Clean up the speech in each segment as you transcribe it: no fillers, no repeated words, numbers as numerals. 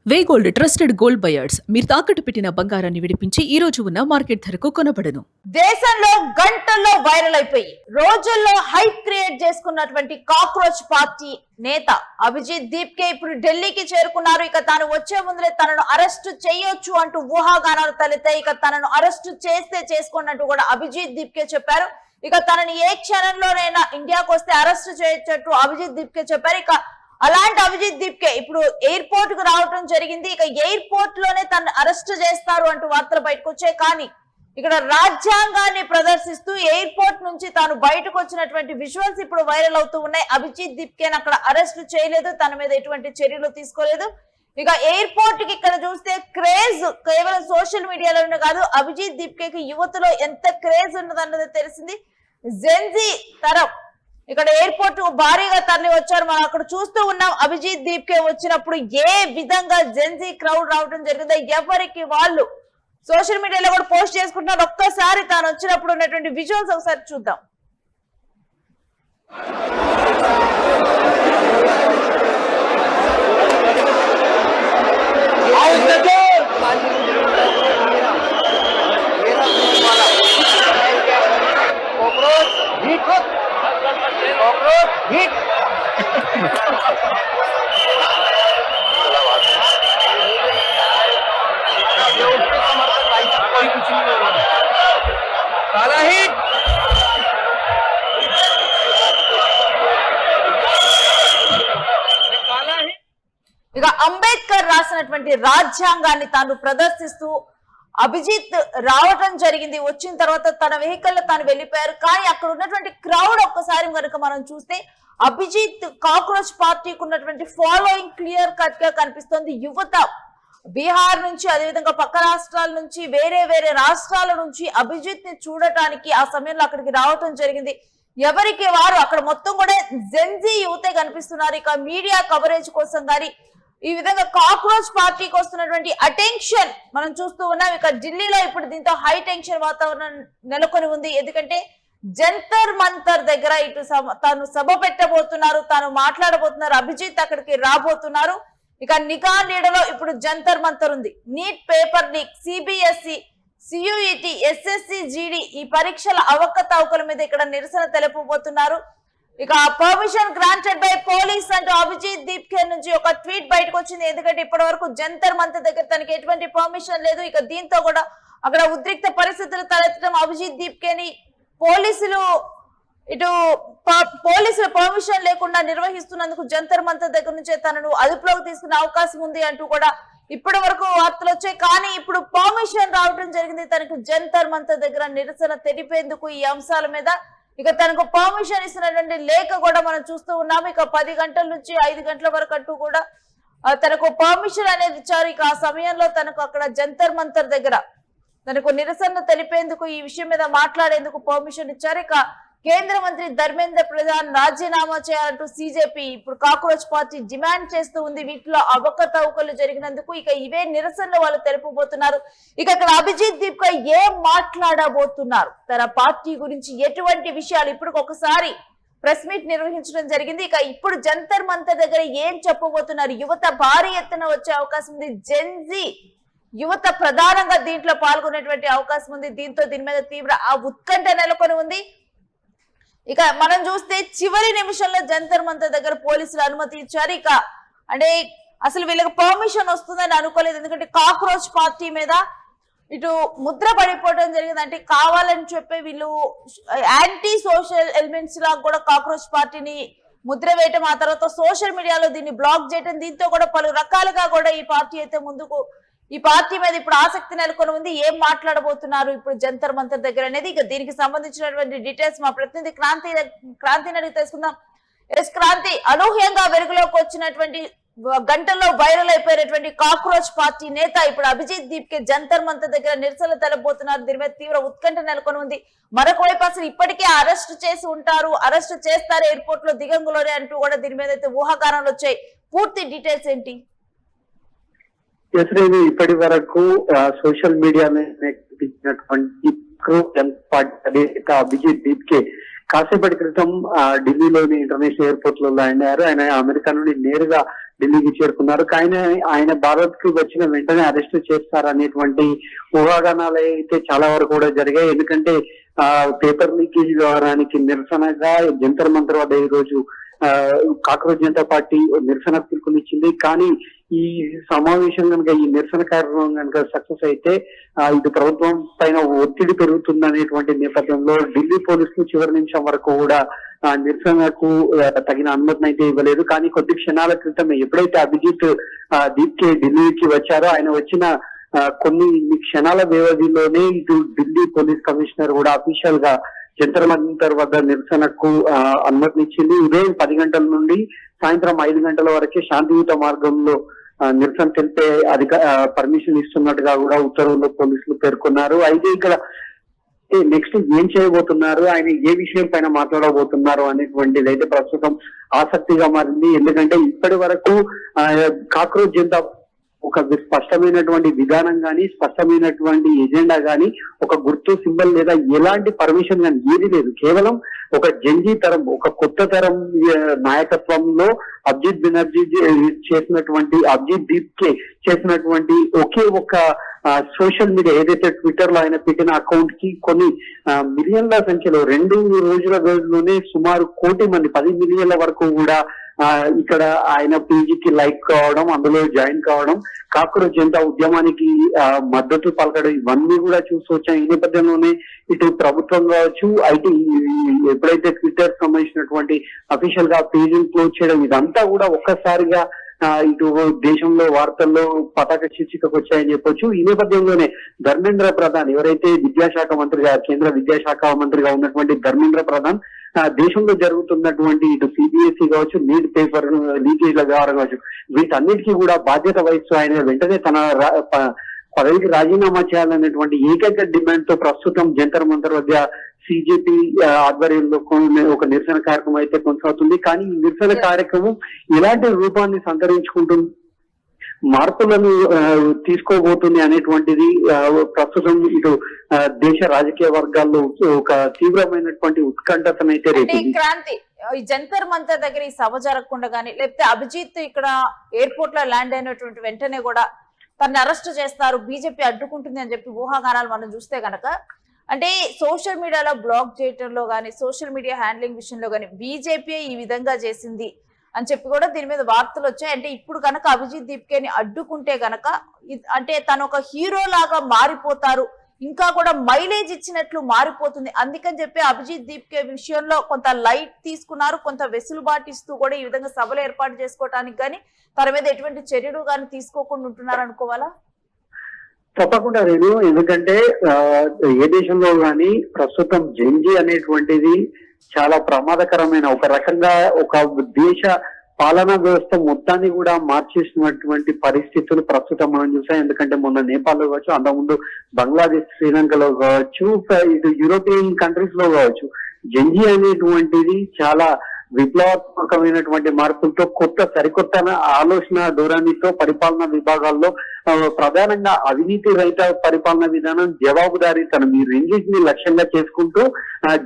వే gold trusted gold buyers మీరు తాకట్టు పెట్టిన బంగారాన్ని విడిపించి ఈ రోజు ఉన్న మార్కెట్ ధరకు కొనబడను. దేశంలో గంటల్లో వైరల్ అయిపోయి రోజుల్లో హైప్ క్రియేట్ చేసుకున్నటువంటి కాక్రోచ్ పార్టీ నేత అభిజిత్ దీప్కే ఇప్పుడు ఢిల్లీకి చేరుకున్నారు. ఇక తాను వచ్చే ముందులే తనను అరెస్ట్ చేయొచ్చు అంటూ ఊహాగానాలు తలెత్తాయి. ఇక తనను అరెస్ట్ చేస్తే చేసుకోండి కూడా అభిజిత్ దీప్కే చెప్పారు. ఇక తనని ఏ క్షణంలోనైనా ఇండియాకు వస్తే అరెస్ట్ చేయొచ్చు అభిజిత్ దీప్కే చెప్పారు. ఇక అలాంటి అభిజిత్ దీప్కే ఇప్పుడు ఎయిర్పోర్ట్ కు రావడం జరిగింది. ఇక ఎయిర్పోర్ట్ లోనే తను అరెస్ట్ చేస్తారు అంటూ వార్తలు బయటకు వచ్చాయి. కానీ ఇక్కడ రాజ్యాంగాన్ని ప్రదర్శిస్తూ ఎయిర్పోర్ట్ నుంచి తాను బయటకు వచ్చినటువంటి విజువల్స్ ఇప్పుడు వైరల్ అవుతూ ఉన్నాయి. అభిజిత్ దీప్కేని అక్కడ అరెస్ట్ చేయలేదు, తన మీద ఎటువంటి చర్యలు తీసుకోలేదు. ఇక ఎయిర్పోర్ట్ కి ఇక్కడ చూస్తే క్రేజ్ కేవలం సోషల్ మీడియాలోనే కాదు, అభిజిత్ దీప్కేకి యువతలో ఎంత క్రేజ్ ఉన్నదన్నది తెలిసింది. జెన్జీ తరం ఇక్కడ ఎయిర్పోర్ట్ భారీగా తరలి వచ్చారు. మనం అక్కడ చూస్తూ ఉన్నాం. అభిజిత్ దీప్కే వచ్చినప్పుడు ఏ విధంగా జెన్జీ క్రౌడ్ రావడం జరిగిందో ఎవరికి వాళ్ళు సోషల్ మీడియాలో కూడా పోస్ట్ చేసుకుంటున్నారు. ఒక్కసారి తాను వచ్చినప్పుడు ఉన్నటువంటి విజువల్స్ ఒకసారి చూద్దాం. ఇక అంబేద్కర్ రాసినటువంటి రాజ్యాంగాన్ని తాను ప్రదర్శిస్తూ అభిజిత్ రావటం జరిగింది. వచ్చిన తర్వాత తన వెహికల్ లో తాను వెళ్ళిపోయారు. కానీ అక్కడ ఉన్నటువంటి క్రౌడ్ ఒక్కసారి కనుక మనం చూస్తే అభిజిత్ కాక్రోచ్ పార్టీకి ఉన్నటువంటి ఫాలోయింగ్ క్లియర్ కట్ గా కనిపిస్తోంది. యువత బీహార్ నుంచి, అదేవిధంగా పక్క రాష్ట్రాల నుంచి, వేరే రాష్ట్రాల నుంచి అభిజిత్ ని చూడటానికి ఆ సమయంలో అక్కడికి రావటం జరిగింది. ఎవరికి వారు అక్కడ మొత్తం కూడా జెన్జీ యువతే కనిపిస్తున్నారు. ఇక మీడియా కవరేజ్ కోసం కానీ ఈ విధంగా కాక్రోచ్ పార్టీకి వస్తున్నటువంటి అటెన్షన్ మనం చూస్తూ ఉన్నాం. ఇక ఢిల్లీలో ఇప్పుడు దీంతో హై టెన్షన్ వాతావరణం నెలకొని ఉంది. ఎందుకంటే జంతర్ మంతర్ దగ్గర ఇటు తాను సభ పెట్టబోతున్నారు, తాను మాట్లాడబోతున్నారు. అభిజిత్ అక్కడికి రాబోతున్నారు. ఇక నిఘా నీడలో ఇప్పుడు జంతర్ మంతర్ ఉంది. Neat paper leak, CBSE, CUET, SSC, జీడి ఈ పరీక్షల అవకతవకల మీద ఇక్కడ నిరసన తెలుపబోతున్నారు. ఇక పర్మిషన్ గ్రాంటెడ్ బై పోలీస్ అంటూ అభిజిత్ దీప్కే నుంచి ఒక ట్వీట్ బయటకు వచ్చింది. ఎందుకంటే ఇప్పటి వరకు జంతర్ మంతర్ దగ్గర తనకి ఎటువంటి పర్మిషన్ లేదు. ఇక దీంతో కూడా అక్కడ ఉద్రిక్త పరిస్థితులు తలెత్తడం, అభిజిత్ దీప్కేని పోలీసులు పర్మిషన్ లేకుండా నిర్వహిస్తున్నందుకు జంతర్ మంతర్ దగ్గర నుంచే తనను అదుపులోకి తీసుకునే అవకాశం ఉంది అంటూ కూడా ఇప్పటి వరకు వార్తలు వచ్చాయి. కానీ ఇప్పుడు పర్మిషన్ రావడం జరిగింది తనకు జంతర్ మంతర్ దగ్గర నిరసన తెలిపేందుకు ఈ అంశాల మీద. ఇక తనకు పర్మిషన్ ఇస్తున్నటువంటి లేఖ కూడా మనం చూస్తూ ఉన్నాము. ఇక 10 గంటల నుంచి 5 గంటల వరకు అంటూ కూడా తనకు పర్మిషన్ అనేది ఇచ్చారు. ఇక ఆ సమయంలో తనకు అక్కడ జంతర్ మంతర్ దగ్గర తనకు నిరసన తెలిపేందుకు, ఈ విషయం మీద మాట్లాడేందుకు పర్మిషన్ ఇచ్చారు. ఇక కేంద్ర మంత్రి ధర్మేంద్ర ప్రధాన్ రాజీనామా చేయాలంటూ సిజేపీ ఇప్పుడు కాక్రోచ్ పార్టీ డిమాండ్ చేస్తూ ఉంది. వీటిలో అవకతవకలు జరిగినందుకు ఇక ఇవే నిరసనలు వాళ్ళు తెలుపబోతున్నారు. ఇక అక్కడ అభిజిత్ దీప్కే ఏం మాట్లాడబోతున్నారు, తన పార్టీ గురించి ఎటువంటి విషయాలు ఇప్పుడు ఒకసారి ప్రెస్ మీట్ నిర్వహించడం జరిగింది. ఇక ఇప్పుడు జంతర్ మంతర్ దగ్గర ఏం చెప్పబోతున్నారు, యువత భారీ ఎత్తున వచ్చే అవకాశం ఉంది. జెన్జీ యువత ప్రధానంగా దీంట్లో పాల్గొనేటువంటి అవకాశం ఉంది. దీంతో దీని మీద తీవ్ర ఉత్కంఠ నెలకొని ఉంది. ఇక మనం చూస్తే చివరి నిమిషంలో జంతర్ మంతర్ దగ్గర పోలీసులు అనుమతి ఇచ్చారు. ఇక అంటే అసలు వీళ్ళకి పర్మిషన్ వస్తుందని అనుకోలేదు. ఎందుకంటే కాక్రోచ్ పార్టీ మీద ఇటు ముద్ర పడిపోవడం జరిగింది. అంటే కావాలని చెప్పి వీళ్ళు యాంటీ సోషల్ ఎలిమెంట్స్ లాగా కూడా కాక్రోచ్ పార్టీని ముద్ర వేయటం, ఆ తర్వాత సోషల్ మీడియాలో దీన్ని బ్లాక్ చేయటం, దీంతో కూడా పలు రకాలుగా కూడా ఈ పార్టీ అయితే ముందుకు ఈ పార్టీ మీద ఇప్పుడు ఆసక్తి నెలకొని ఉంది. ఏం మాట్లాడబోతున్నారు ఇప్పుడు జంతర్ మంతర్ దగ్గర అనేది, ఇక దీనికి సంబంధించినటువంటి డీటెయిల్స్ మా ప్రతినిధి క్రాంతిని అడిగి తెలుసుకుందాం. ఎస్ క్రాంతి, అనూహ్యంగా వెలుగులోకి వచ్చినటువంటి గంటల్లో వైరల్ అయిపోయినటువంటి కాక్రోచ్ పార్టీ నేత ఇప్పుడు అభిజిత్ దీప్కే జంతర్ మంతర్ దగ్గర నిరసనలు తెలబోతున్నారు. దీని మీద తీవ్ర ఉత్కంఠ నెలకొని ఉంది. మరొక వైపు అసలు ఇప్పటికే అరెస్ట్ చేసి ఉంటారు, అరెస్ట్ చేస్తారు ఎయిర్పోర్ట్ లో దిగంగులోనే అంటూ కూడా దీని మీద అయితే ఊహాగానాలు వచ్చాయి. పూర్తి డీటెయిల్స్ ఏంటి? ఇప్పటి వరకు సోషల్ మీడియా కనిపించినటువంటి అభిజిత్ దీప్కే కాసేపటి క్రితం ఢిల్లీలోని ఇంటర్నేషనల్ ఎయిర్పోర్ట్ లో ల్యాండ్ అయ్యారు. ఆయన అమెరికా నుండి నేరుగా ఢిల్లీకి చేరుకున్నారు. కానీ ఆయన భారత్ కి వచ్చిన వెంటనే అరెస్ట్ చేస్తారనేటువంటి ఊహాగానాలు అయితే చాలా వరకు కూడా జరిగాయి. ఎందుకంటే పేపర్ లీకేజ్ వ్యవహారానికి నిరసనగా జంతర్ మంతర్ వద్ద ఈ రోజు కాక్రోచ్ జనతా పార్టీ నిరసన పిలుపునిచ్చింది. కానీ ఈ సమావేశం కనుక, ఈ నిరసన కార్యక్రమం కనుక సక్సెస్ అయితే ఇటు ప్రభుత్వం పైన ఒత్తిడి పెరుగుతుందనేటువంటి నేపథ్యంలో ఢిల్లీ పోలీసులు చివరి నిమిషం వరకు కూడా నిరసనకు తగిన అనుమతిని అయితే ఇవ్వలేదు. కానీ కొద్ది క్షణాల క్రితమే ఎప్పుడైతే అభిజిత్ దీప్కే ఢిల్లీకి వచ్చారో, ఆయన వచ్చిన కొన్ని క్షణాల వ్యవధిలోనే ఇటు ఢిల్లీ పోలీస్ కమిషనర్ కూడా అఫీషియల్ గా జంతర్ మంతర్ వద్ద నిరసనకు అనుమతినిచ్చింది. ఉదయం 10 గంటల నుండి సాయంత్రం 5 గంటల వరకే శాంతియుత మార్గంలో నిరసన తెలిపే పర్మిషన్ ఇస్తున్నట్టుగా కూడా ఉత్తర్వుల్లో పోలీసులు పేర్కొన్నారు. అయితే ఇక్కడ నెక్స్ట్ ఏం చేయబోతున్నారు, ఆయన ఏ విషయం పైన మాట్లాడబోతున్నారు అనేటువంటిది అయితే ప్రస్తుతం ఆసక్తిగా మారింది. ఎందుకంటే ఇప్పటి వరకు కాక్రోచ్ జనతా ఒక స్పష్టమైనటువంటి విధానం గాని, స్పష్టమైనటువంటి ఎజెండా గాని, ఒక గుర్తు సింబల్ లేదా ఎలాంటి పర్మిషన్ గాని ఏది లేదు. కేవలం ఒక జంజీ తరం, ఒక కొత్త తరం నాయకత్వంలో అభిజిత్ బెనర్జీ చేసినటువంటి, అభిజిత్ దీప్కే చేసినటువంటి ఒకే ఒక సోషల్ మీడియా ఏదైతే ట్విట్టర్ లో ఆయన పెట్టిన అకౌంట్ కి కొన్ని మిలియన్ల సంఖ్యలో 2 రోజుల వ్యవధిలోనే సుమారు 1 కోటి మంది, 10 మిలియన్ల వరకు కూడా ఇక్కడ ఆయన పేజీకి లైక్ కావడం, అందులో జాయిన్ కావడం, కాక్రోచ్ జనతా ఉద్యమానికి మద్దతు పలకడం, ఇవన్నీ కూడా చూసి వచ్చాం. ఈ నేపథ్యంలోనే ఇటు ప్రభుత్వం కావచ్చు, ఐటీ ఎప్పుడైతే ట్విట్టర్ సంబంధించినటువంటి అఫీషియల్ గా పేజీని క్లోజ్ చేయడం, ఇదంతా కూడా ఒక్కసారిగా ఇటు దేశంలో వార్తల్లో పతాక శీర్షికకు వచ్చాయని చెప్పొచ్చు. ఈ నేపథ్యంలోనే ధర్మేంద్ర ప్రధాన్, ఎవరైతే విద్యాశాఖ మంత్రిగా, కేంద్ర విద్యాశాఖ మంత్రిగా ఉన్నటువంటి ధర్మేంద్ర ప్రధాన్ దేశంలో జరుగుతున్నటువంటి ఇటు సిబిఎస్ఈ కావచ్చు, నీట్ పేపర్ లీకేజ్ల వ్యవహారం కావచ్చు, వీటన్నిటికీ కూడా బాధ్యత వహిస్తూ ఆయన వెంటనే తన పదవికి రాజీనామా చేయాలనేటువంటి ఏకైక డిమాండ్ తో ప్రస్తుతం జంతర్ మంతర్ వద్ద సిజేపీ ఆధ్వర్యంలో ఒక నిరసన కార్యక్రమం అయితే కొనసాగుతుంది. కానీ ఈ నిరసన కార్యక్రమం ఎలాంటి రూపాన్ని సంతరించుకుంటుంది, మార్పులను తీసుకోబోతుంది అనేటువంటిది ప్రస్తుతం ఇటు దేశ రాజకీయ వర్గాల్లో ఒక తీవ్రమైనటువంటి ఉత్కంఠతనైతే రేపింది. క్రాంతి, ఈ జంతర్ మంతర్ దగ్గర ఈ సభ జరగకుండా గానీ, లేకపోతే అభిజిత్ ఇక్కడ ఎయిర్పోర్ట్ లో ల్యాండ్ అయినటువంటి వెంటనే కూడా తనని అరెస్ట్ చేస్తారు, బీజేపీ అడ్డుకుంటుంది అని చెప్పి ఊహాగానాలు మనం చూస్తే గనక, అంటే సోషల్ మీడియాలో బ్లాక్ చేయటంలో గానీ, సోషల్ మీడియా హ్యాండ్లింగ్ విషయంలో గానీ బీజేపీ ఈ విధంగా చేసింది అని చెప్పి కూడా దీని మీద వార్తలు వచ్చాయి. అంటే ఇప్పుడు కనుక అభిజిత్ దీప్కేని అడ్డుకుంటే గనక అంటే తను ఒక హీరో లాగా మారిపోతారు, ఇంకా కూడా మైలేజ్ ఇచ్చినట్లు మారిపోతుంది. అందుకని చెప్పి అభిజిత్ దీప్కే విషయంలో కొంత లైట్ తీసుకున్నారు, కొంత వెసులుబాటు ఇస్తూ కూడా ఈ విధంగా సభలు ఏర్పాటు చేసుకోవడానికి కానీ తన మీద ఎటువంటి చర్యలు కానీ తీసుకోకుండా ఉంటున్నారు అనుకోవాలా? తప్పకుండా నేను, ఎందుకంటే ఏ దేశంలో గాని ప్రస్తుతం జంజీ అనేటువంటిది చాలా ప్రమాదకరమైన, ఒక రకంగా ఒక దేశ పాలనా వ్యవస్థ మొత్తాన్ని కూడా మార్చేసినటువంటి పరిస్థితులు ప్రస్తుతం మనం చూసాం. ఎందుకంటే మొన్న నేపాల్ లో కావచ్చు, అంతకుముందు బంగ్లాదేశ్, శ్రీలంకలో కావచ్చు, ఇటు యూరోపియన్ కంట్రీస్ లో కావచ్చు, జంజీ అనేటువంటిది చాలా విప్లవాత్మకమైనటువంటి మార్పులతో, సరికొత్త ఆలోచన ధోరణితో పరిపాలనా విభాగాల్లో ప్రధానంగా అవినీతి రహిత పరిపాలన విధానం, జవాబుదారీతనం, ఈ రెండింటిని లక్ష్యంగా చేసుకుంటూ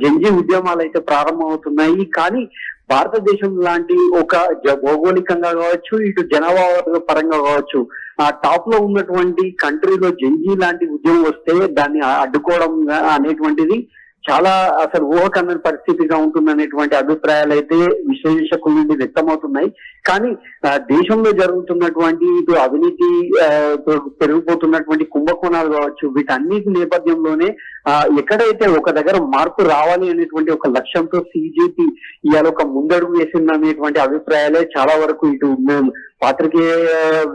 జంజీ ఉద్యమాలు అయితే ప్రారంభమవుతున్నాయి. కానీ భారతదేశం లాంటి ఒక భౌగోళికంగా కావచ్చు, ఇటు జనాభా పరంగా కావచ్చు, ఆ టాప్ లో ఉన్నటువంటి కంట్రీలో జంజీ లాంటి ఉద్యమం వస్తే దాన్ని అడ్డుకోవడం అనేటువంటిది చాలా అసలు ఊహకన్న పరిస్థితిగా ఉంటుందనేటువంటి అభిప్రాయాలు అయితే విశ్లేషకుల నుండి వ్యక్తమవుతున్నాయి. కానీ దేశంలో జరుగుతున్నటువంటి ఇటు అవినీతి పెరిగిపోతున్నటువంటి కుంభకోణాలు కావచ్చు, వీటన్నిటి నేపథ్యంలోనే ఎక్కడైతే ఒక దగ్గర మార్పు రావాలి అనేటువంటి ఒక లక్ష్యంతో సిజేపీ ఇవాళ ఒక ముందడుగు వేసిందనేటువంటి అభిప్రాయాలే చాలా వరకు ఇటు పాత్రికేయ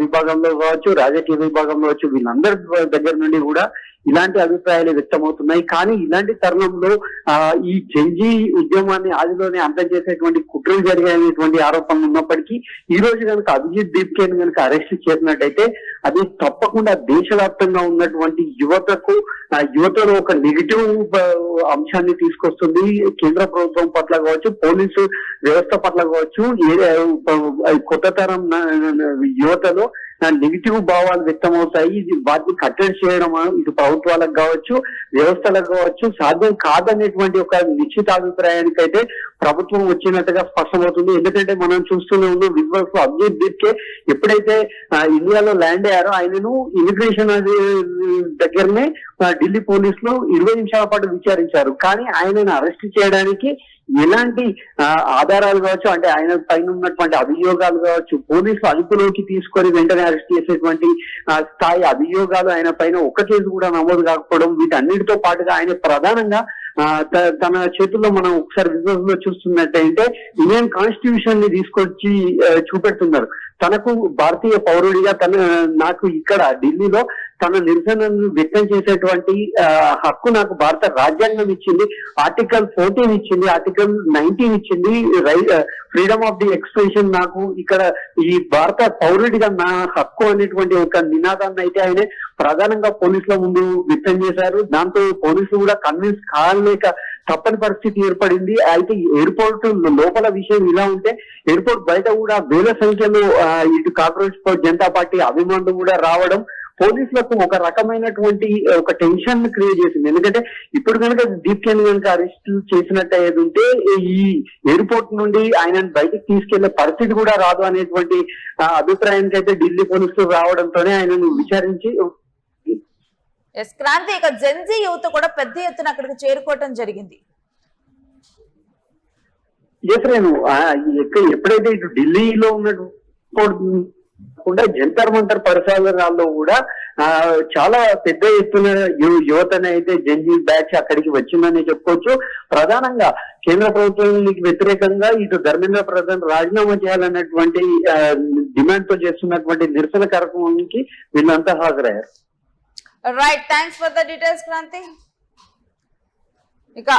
విభాగంలో కావచ్చు, రాజకీయ విభాగంలో కావచ్చు, వీళ్ళందరి దగ్గర నుండి కూడా ఇలాంటి అభిప్రాయాలు వ్యక్తమవుతున్నాయి. కానీ ఇలాంటి తరుణంలో ఈ జంజీ ఉద్యమాన్ని ఆదిలోనే అంతం చేసేటువంటి కుట్రలు జరిగాయనేటువంటి ఆరోపణలు ఉన్నప్పటికీ ఈ రోజు కనుక అభిజిత్ దీప్కేని కనుక అరెస్ట్ చేసినట్టయితే అది తప్పకుండా దేశవ్యాప్తంగా ఉన్నటువంటి యువతలో ఒక నెగిటివ్ అంశాన్ని తీసుకొస్తుంది. కేంద్ర ప్రభుత్వం పట్ల కావచ్చు, పోలీసు వ్యవస్థ పట్ల కావచ్చు, కొత్త తరం యువతలో నెగిటివ్ భావాలు వ్యక్తమవుతాయి. ఇది వాటిని కట్టడి చేయడం ఇటు ప్రభుత్వాలకు కావచ్చు, వ్యవస్థలకు కావచ్చు సాధ్యం కాదనేటువంటి ఒక నిశ్చితాభిప్రాయానికి అయితే ప్రభుత్వం వచ్చినట్టుగా స్పష్టమవుతుంది. ఎందుకంటే మనం చూస్తూనే ఉన్నాం విజువల్స్ లో అభిజిత్ దీప్కే ఎప్పుడైతే ఇండియాలో ల్యాండ్ అయ్యారో ఆయనను ఇమిగ్రేషన్ దగ్గరనే ఢిల్లీ పోలీసులు 20 నిమిషాల పాటు విచారించారు. కానీ ఆయనను అరెస్ట్ చేయడానికి ఎలాంటి ఆధారాలు కావచ్చు, అంటే ఆయన పైన ఉన్నటువంటి అభియోగాలు కావచ్చు, పోలీసులు అదుపులోకి తీసుకొని వెంటనే అరెస్ట్ చేసేటువంటి స్థాయి అభియోగాలు ఆయన పైన ఒక్క కేసు కూడా నమోదు కాకపోవడం, వీటన్నిటితో పాటుగా ఆయన ప్రధానంగా తన చేతుల్లో మనం ఒకసారి విజువల్స్ లో చూస్తున్నట్టయితే ఇండియన్ కాన్స్టిట్యూషన్ ని తీసుకొచ్చి చూపెడుతున్నారు. తనకు భారతీయ పౌరుడిగా నాకు ఇక్కడ ఢిల్లీలో తన నిరసనను వ్యక్తం చేసేటువంటి హక్కు నాకు భారత రాజ్యాంగం ఇచ్చింది. ఆర్టికల్ 14 ఇచ్చింది, ఆర్టికల్ 19 ఇచ్చింది, ఫ్రీడమ్ ఆఫ్ ది ఎక్స్ప్రెషన్ నాకు ఇక్కడ ఈ భారత పౌరుడిగా నా హక్కు అనేటువంటి ఒక నినాదాన్ని అయితే ఆయన ప్రధానంగా పోలీసుల ముందు వ్యక్తం చేశారు. దాంతో పోలీసులు కూడా కన్విన్స్ కాలేక తప్పని పరిస్థితి ఏర్పడింది. అయితే ఎయిర్పోర్ట్ లోపల విషయం ఇలా ఉంటే ఎయిర్పోర్ట్ బయట కూడా వేల సంఖ్యలో ఇటు కాక్రోచ్ జనతా పార్టీ అభిమానులు కూడా రావడం పోలీసులకు ఒక రకమైనటువంటి ఒక టెన్షన్ క్రియేట్ చేసింది. ఎందుకంటే ఇప్పుడు కనుక దీప్కేని కనుక అరెస్ట్ చేసినట్టు ఉంటే ఈ ఎయిర్పోర్ట్ నుండి ఆయనను బయటకు తీసుకెళ్లే పరిస్థితి కూడా రాదు అనేటువంటి అభిప్రాయానికి అయితే ఢిల్లీ పోలీసులు రావడంతోనే ఆయనను విచారించి క్రాంతి ఇక జెన్జీ యువత కూడా పెద్ద ఎత్తున అక్కడికి చేరుకోవటం జరిగింది. నేను ఎప్పుడైతే ఇటు ఢిల్లీలో ఉన్నటువంటి జంతర్ మంతర్ పరిసరాల్లో కూడా చాలా పెద్ద ఎత్తున యువతనే అయితే జెన్జీ బ్యాచ్ అక్కడికి వచ్చిందని చెప్పుకోవచ్చు. ప్రధానంగా కేంద్ర ప్రభుత్వానికి వ్యతిరేకంగా ఇటు ధర్మేంద్ర ప్రధాన్ రాజీనామా చేయాలన్నటువంటి డిమాండ్ తో చేస్తున్నటువంటి నిరసన కార్యక్రమానికి వీళ్ళంతా హాజరయ్యారు. Right, thanks for the details Kranthi. ఇక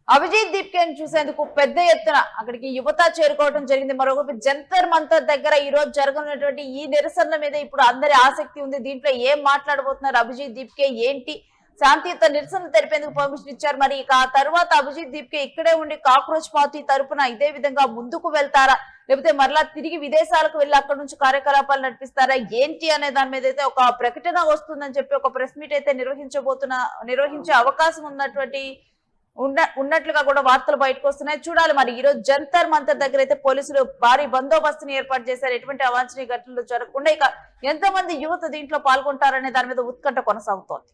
అభిజిత్ దీప్కేని చూసేందుకు పెద్ద ఎత్తున అక్కడికి యువత చేరుకోవడం జరిగింది. మరొక జంతర్ మంతర్ దగ్గర ఈ రోజు జరగనున్నటువంటి ఈ నిరసనల మీద ఇప్పుడు అందరి ఆసక్తి ఉంది. దీంట్లో ఏం మాట్లాడబోతున్నారు అభిజిత్ దీప్కే, ఏంటి శాంతియుత నిరసన తెలిపేందుకు పర్మిషన్ ఇచ్చారు. మరి ఇక ఆ తర్వాత అభిజిత్ దీప్కే ఇక్కడే ఉండి కాక్రోచ్ పార్టీ తరపున ఇదే విధంగా ముందుకు వెళ్తారా, లేకపోతే మరలా తిరిగి విదేశాలకు వెళ్ళి అక్కడ నుంచి కార్యకలాపాలు నడిపిస్తారా, ఏంటి అనే దాని మీద అయితే ఒక ప్రకటన వస్తుందని చెప్పి ఒక ప్రెస్ మీట్ అయితే నిర్వహించే అవకాశం ఉన్నట్లుగా కూడా వార్తలు బయటకు వస్తున్నాయి. చూడాలి మరి ఈ రోజు జంతర్ మంతర్ దగ్గర అయితే పోలీసులు భారీ బందోబస్తుని ఏర్పాటు చేశారు. ఎటువంటి అవాంఛనీయ ఘటనలు జరగకుండా ఇక ఎంతమంది యువత దీంట్లో పాల్గొంటారనే దాని మీద ఉత్కంఠ కొనసాగుతోంది.